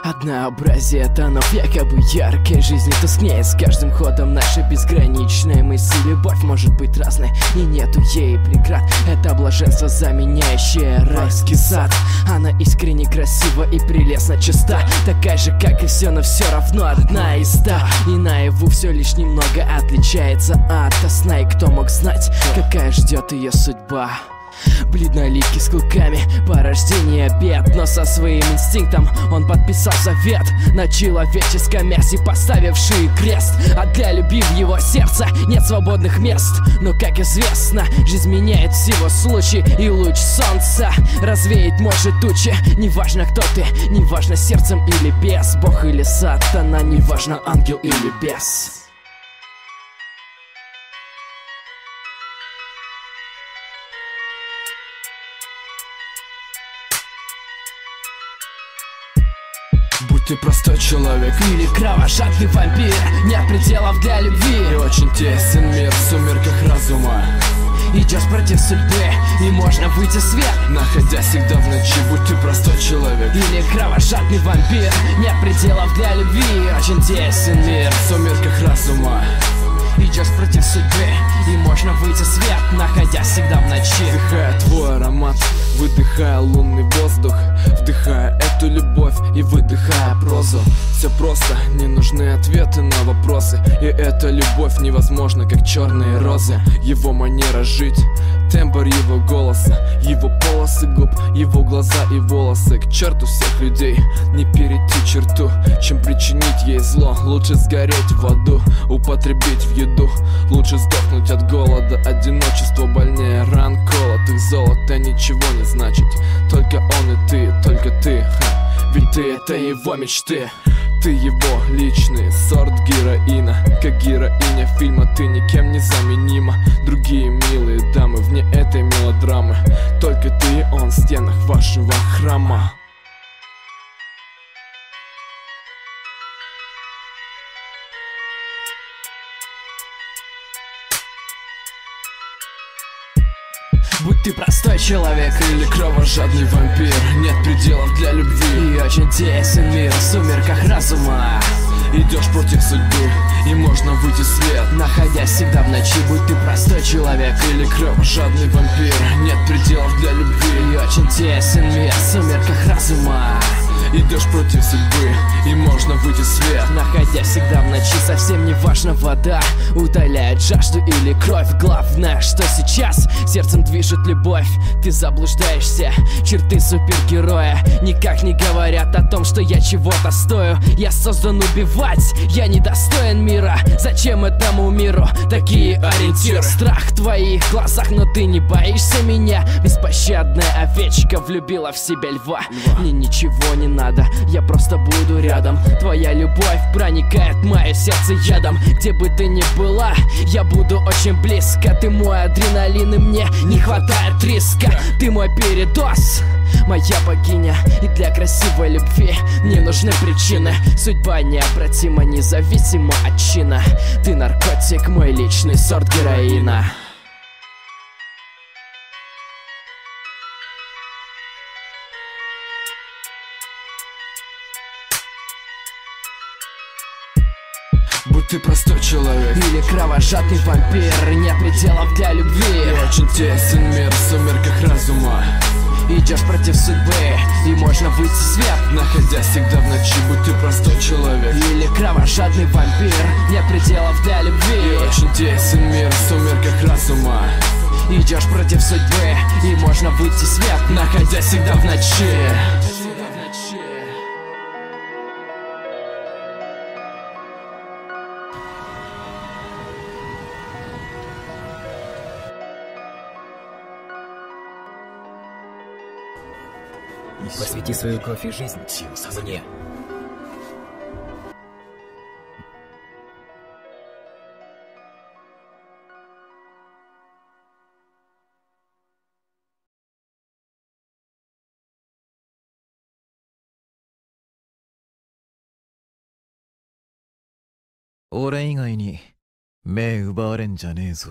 Однообразие тонов якобы яркой жизни тускнеет с каждым ходом. Наша безграничная мысль, любовь может быть разной, и нету ей преград. Это блаженство, заменяющее райский сад. Она искренне красива и прелестно чиста, такая же, как и все, но все равно одна из ста. И наяву все лишь немного отличается от сна. И кто мог знать, какая ждет ее судьба? Бледноликий с клыками, порождение бед, но со своим инстинктом он подписал завет на человеческом мясе, поставивший крест. А для любви в его сердце нет свободных мест. Но, как известно, жизнь меняет всего случай, и луч солнца развеять может тучи. Неважно, кто ты, неважно, сердцем или без, Бог или сатана, неважно, ангел или бес. Будь ты простой человек или кровожадный вампир, нет пределов для любви. И очень тесен мир в сумерках разума. Идешь против судьбы, и можно выйти в свет, находясь всегда в ночи. Будь ты простой человек или кровожадный вампир, нет пределов для любви. Очень тесен мир в сумерках разума. Идешь против судьбы, и можно выйти в свет, находясь всегда в ночи. Вдыхая твой аромат, выдыхая лунный воздух, вдыхая эту любовь и выдыхая прозу. Все просто, не нужны ответы на вопросы, и эта любовь невозможна, как черные розы. Его манера жить, тембр его голоса, его полосы губ, его глаза и волосы. К черту всех людей, не перейти черту, чем причинить ей зло. Лучше сгореть в аду, употребить в еду. Лучше сдохнуть от голода, одиночество больнее ран колотых. Золото ничего не значит, только он и ты, только ты, ведь ты это его мечты. Ты его личный сорт героина, как героиня фильма. Ты никем не заменима. Другие милые дамы вне этой мелодрамы, только ты и он в стенах вашего храма. Будь ты простой человек или кровожадный вампир, нет пределов для любви. И очень тесен мир в сумерках разума. Идешь против судьбы, и можно выйти в свет, находясь всегда в ночи. Будь ты простой человек или кровожадный вампир, нет пределов для любви. И очень тесен мир в сумерках разума. Идешь против судьбы, и можно выйти в свет, находясь всегда в ночи. Совсем не важно, вода утоляет жажду или кровь. Главное, что сейчас сердцем движет любовь. Ты заблуждаешься, черты супергероя никак не говорят о том, что я чего-то стою. Я создан убивать, я недостоин мира. Зачем этому миру такие ориентиры? Страх в твоих глазах, но ты не боишься меня. Беспощадная овечка влюбила в себя льва. Мне ничего не надо, я просто буду рядом. Твоя любовь проникает в мое сердце ядом. Где бы ты ни была, я буду очень близко. Ты мой адреналин, и мне не хватает риска. Ты мой передоз, моя богиня. И для красивой любви не нужны причины. Судьба необратима, независимо от чина. Ты наркотик, мой личный сорт героина. Будь ты простой человек или кровожадный вампир, нет пределов для любви. И очень тесен мир в сумерках разума. Идешь против судьбы, и можно выйти в свет, находясь всегда в ночи. Будь ты простой человек или кровожадный вампир, нет пределов для любви. И очень тесен мир в сумерках разума. Идешь против судьбы, и можно выйти в свет, находясь всегда в ночи. Посвяти свою кровь и жизнь мне.俺以外に目奪われんじゃねえぞ。